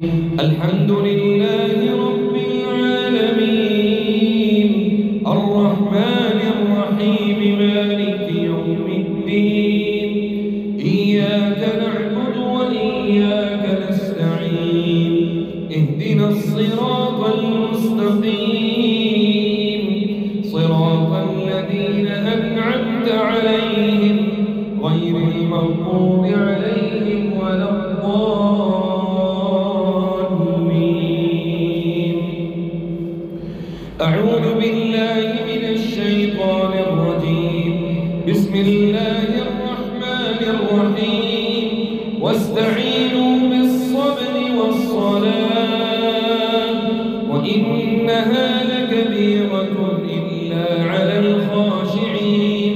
الحمد لله رب العالمين الرحمن الرحيم مالك يوم الدين إياك نعبد وإياك نستعين اهدنا الصراط المستقيم صراط الذين أنعمت عليهم غير المغضوب عليهم ولا أعوذ بالله من الشيطان الرجيم بسم الله الرحمن الرحيم واستعينوا بالصبر والصلاة وإنها لكبيرة إلا على الخاشعين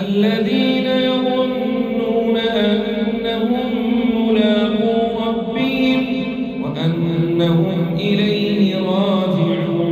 الذين يظنون أنهم ملاقو ربهم وأنهم إليه راجعون.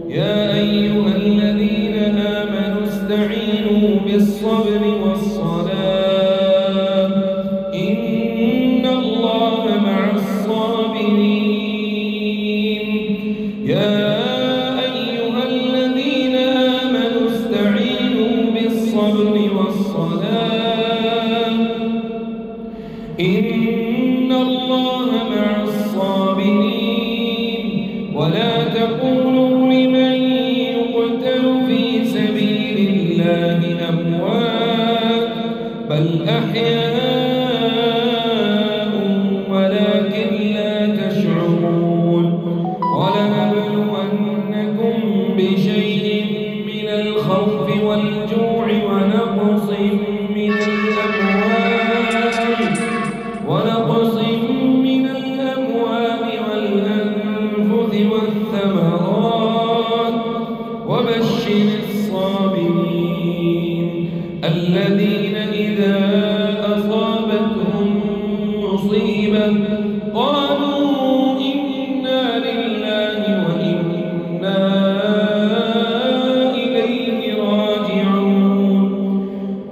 يا أيها الذين آمنوا استعينوا بالصبر والصلاة إن الله مع الصابرين. يا أيها الذين آمنوا استعينوا بالصبر والصلاة إن الله مع الصابرين. ولا تقولوا لمن يقتل في سبيل الله أموات بل أحياء ولكن لا تشعرون. ولنبلونكم بشيء من الخوف والجوع ونقص من الأموال والأنفس والثمرات وبشر الصابرين الذين إذا أصابتهم مصيبة قالوا إنا لله وإنا إليه راجعون.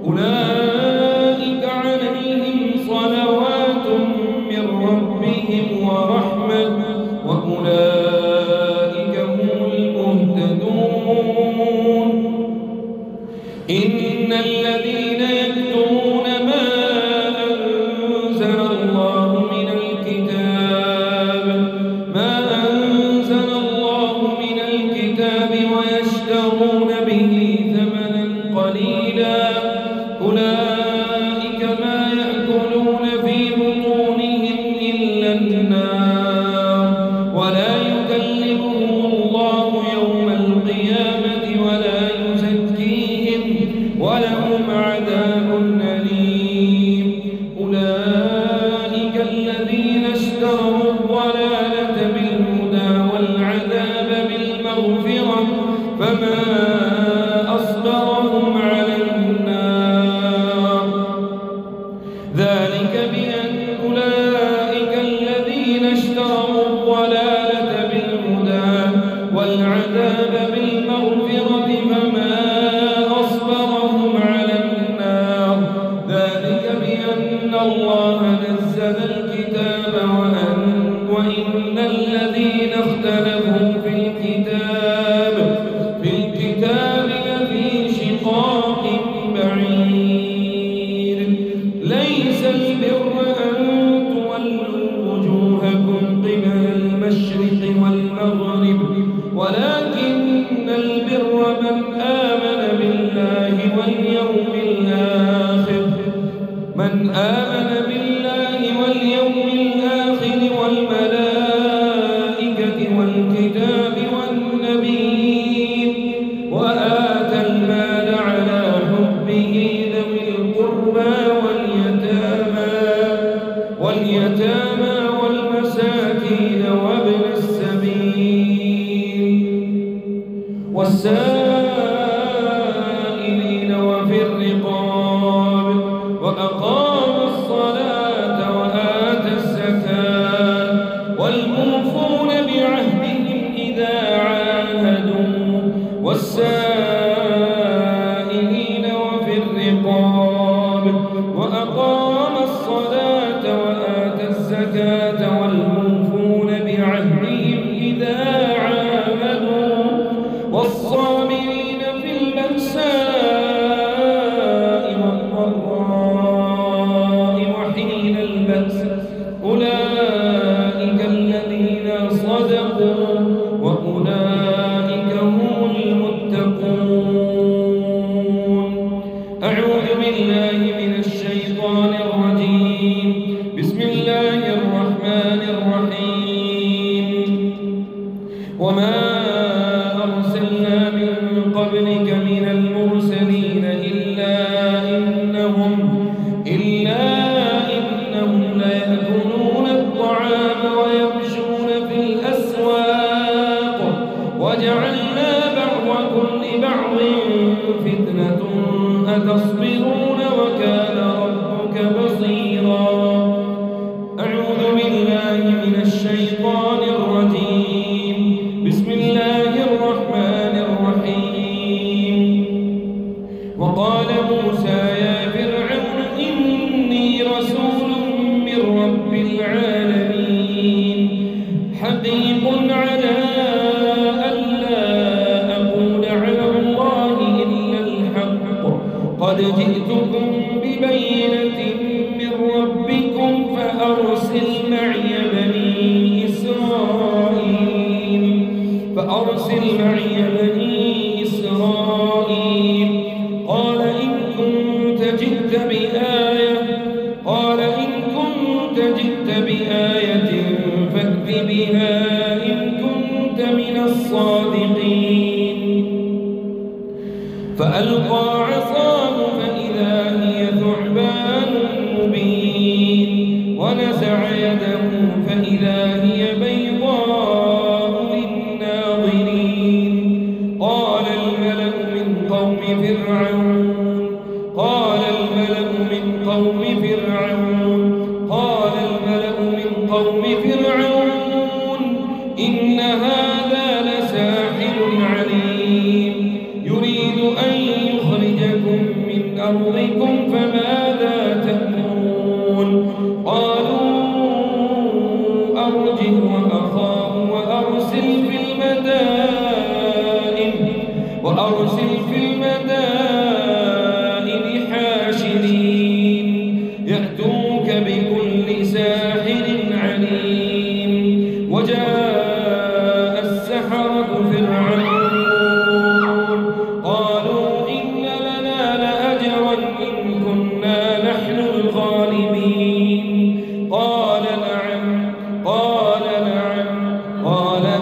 أولئك عليهم صلوات من ربهم ورحمة وأولئك هم المهتدون. إن الذين يكتمون ما أنزل الله من الكتاب ويشترون به ثمنا قليلا أولئك ما يأكلون في بطونهم إلا النار ولا يكلمهم الله يوم القيامة ولا يزكيهم ولهم عذاب أليم. أولئك الذين اشتروا الضلالة بالهدى والعذاب بالمغفرة فما أصبرهم على النار. ذلك بأن أولئك الذين اشتروا الضلالة بالهدى والعذاب بالمغفرة فما أصبرهم على النار. ذلك بأن الله نزل الكتاب وإن الذين اختلفوا في الكتاب لفي شقاق بعيد. ليس البر أن تولوا وجوهكم قبل المشرق والمغرب ولكن البر من آمن بالله واليوم الآخر والملائكة والكتاب والنبيين وآتى المال على حبه ذوي القربى واليتامى والمساكين وابن السبيل والسائلين وفي الرقاب وأقاموا الصلاة وآتى الزكاة والموفون بعهدهم إذا عاهدوا والسائلين وفي الرقاب وأقام الصلاة وآتى الزكاة أولئك الذين صدقوا وأولئك هم المتقون. أعوذ بالله من الشيطان الرجيم. بسم الله الرحمن الرحيم. وما أرسلنا من قبلك من المرسلين إلا إنهم ليأكلون الطعام ويمشون في الأسواق وجعلنا بعضكم لبعض فتنة أتصبرون وكان ربك بصيرا. أعوذ بالله من الشيطان الرجيم. بسم الله الرحمن الرحيم. وقال موسى يا فرعون إني رسول من رب العالمين حقيق على ألا أقول على الله إلا الحق قد جئتكم ببينة من ربكم فأرسل معي بني إسرائيل. قال إن كنت جئت بآية فأت بها إن كنت من الصادقين. فألقى عصاه فإذا هي ثعبان مبين ونزع يده فإذا هي بيضاء للناظرين. قال الملأ من قوم فرعون إن هذا لساحر عليم يريد أن يخرجكم من أرضكم فماذا تأمرون. قالوا أرجه وأخاه وأرسل في المدائن حاشرين يأتوك بكل ساحر عليم. وجاء السحرة فرعون قالوا إن لنا لأجرا إن كنا نحن الغالبين. قال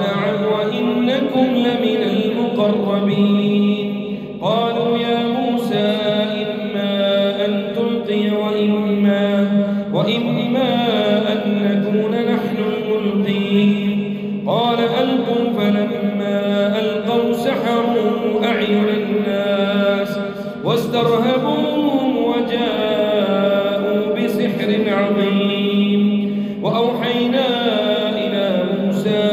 نعم وإنكم لمن المقربين. قالوا يا موسى إما أن تلقي وإما أن نكون نحن الملقين. قال ألقوا فلما ألقوا سحروا أعين الناس واسترهبوهم وجاءوا بسحر عظيم. وأوحينا إلى موسى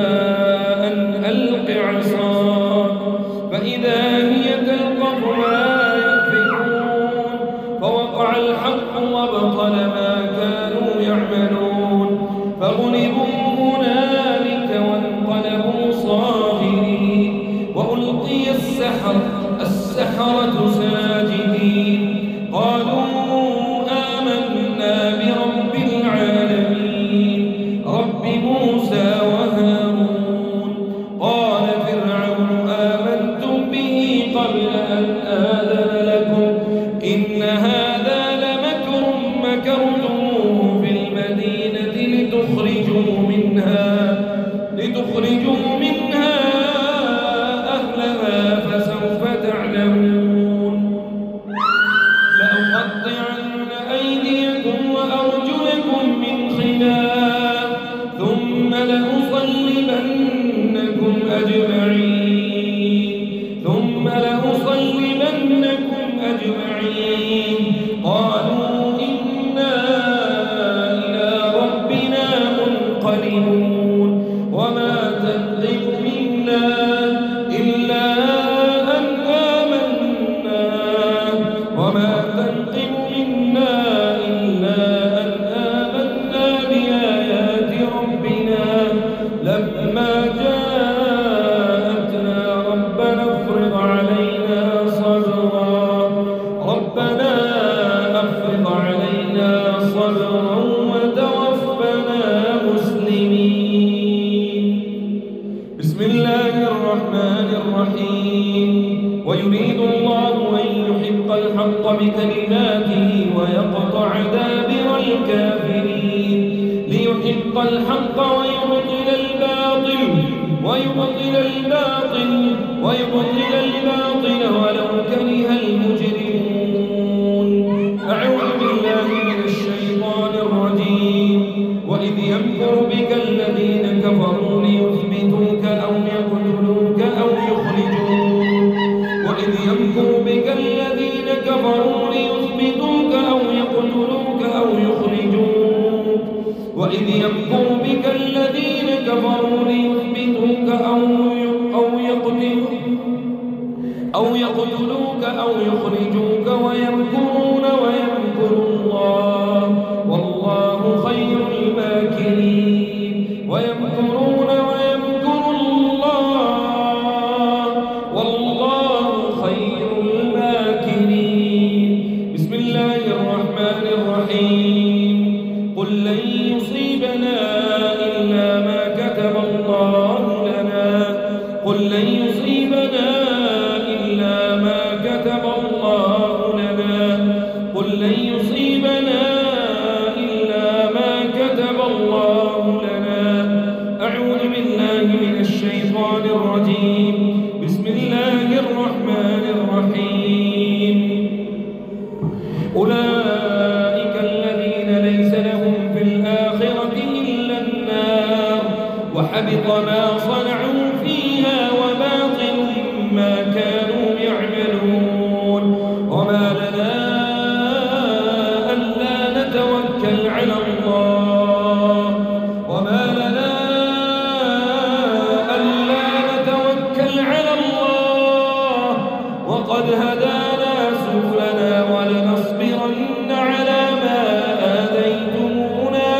أن ألق عصاك فإذا هي تلقف ما يأفكون. فوقع الحق وبطل ما كانوا يعملون فغلبوا هنالك وانقلبوا صاغرين. وألقي السحرة ساجدين قالوا آمنا برب العالمين رب موسى وهارون. قال فرعون آمنتم به قبل أن آذن لكم إن هذا لمكر مكرتموه في المدينة لتخرجوا منها أهلها فسوف تعلمون. لأقطعن أيديكم وأرجلكم من خلاف ثم لأصلبنكم أجمعين. قالوا إنا إلى ربنا منقلبون. وما تنقم منا إلا أن آمنا بآيات ربنا لما جاءتنا. ربنا افرض علينا صبرا وتوفنا ويريد الله أن يحق الحق بكلماته ويقطع دابر الكافرين ليحق الحق ويبطل الباطل ولو كره المجرمون. أعوذ بالله من الشيطان الرجيم. وإذ يمكر بك الذين كفروا ليثبتوك أو يقتلوك أو يخرجوك وإذ يمكر بك الذين كفروا ليثبتوك أو يقتلوك أو يخرجوك وإذ يمكر بك الذين كفروا ليثبتوك أو يخرجوك ويمكرون ويمكر الله والله خير الماكرين. ويمكرون ويمكر الله والله خير الماكرين. بسم الله الرحمن الرحيم. قل لن يصيبنا إلا ما كتب الله لنا قل لن يصيبنا إلا ما كتب الله لنا قل لن يصيبنا إلا ما كتب الله لنا. أعوذ بالله من الشيطان الرجيم. بسم الله الرحمن الرحيم. أولئك الذين ليس لهم في الآخرة إلا النار وحبط ما صنعوا فيها وباطل ما كانوا يعملون. وما لنا ألا نتوكل على الله وقد هدانا سبلنا ولنصبرن على ما آذيتمونا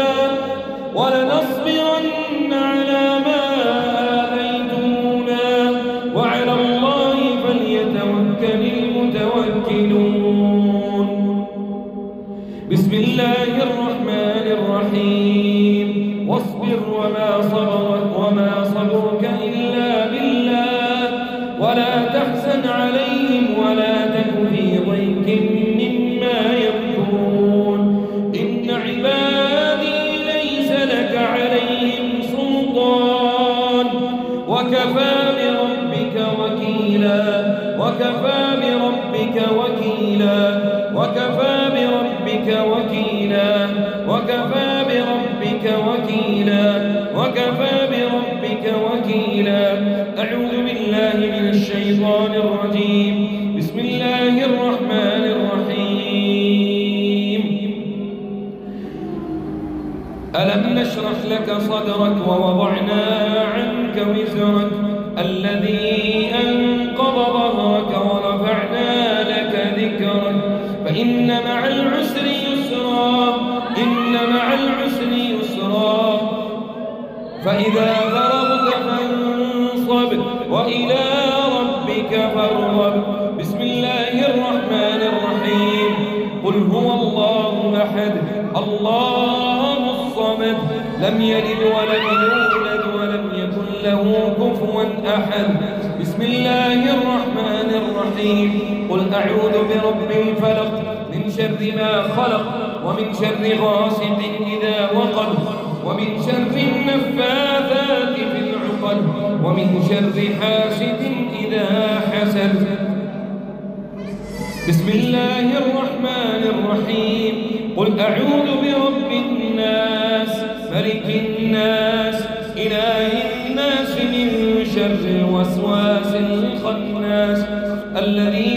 وعلى الله فليتوكل المتوكلون. بسم الله الرحمن الرحيم. واصبر وما صبرك إلا بالله ولا تحزن عليهم ولا تك في ضيق مما يمكرون. إن عبادي ليس لك عليهم سلطان وكفى بربك وكيلا. أعوذ بالله من الشيطان الرجيم. بسم الله الرحمن الرحيم. ألم نشرح لك صدرك ووضعنا عنك وزرك الذي أنقض ظهرك ورفعنا لك ذكرك فإن مع العسر يسرا فإذا فرغت فانصب وإلى ربك فارغب. بسم الله الرحمن الرحيم. قل هو الله أحد الله الصمد لم يلد ولم يولد ولم يكن له كفوا أحد. بسم الله الرحمن الرحيم. قل أعوذ برب الفلق من شر ما خلق ومن شر غاسق إذا وقب ومن شر النفاثات في العقد ومن شر حاسد إذا حسد. بسم الله الرحمن الرحيم. قل أعوذ برب الناس ملك الناس إله الناس من شر الوسواس الخناس الذي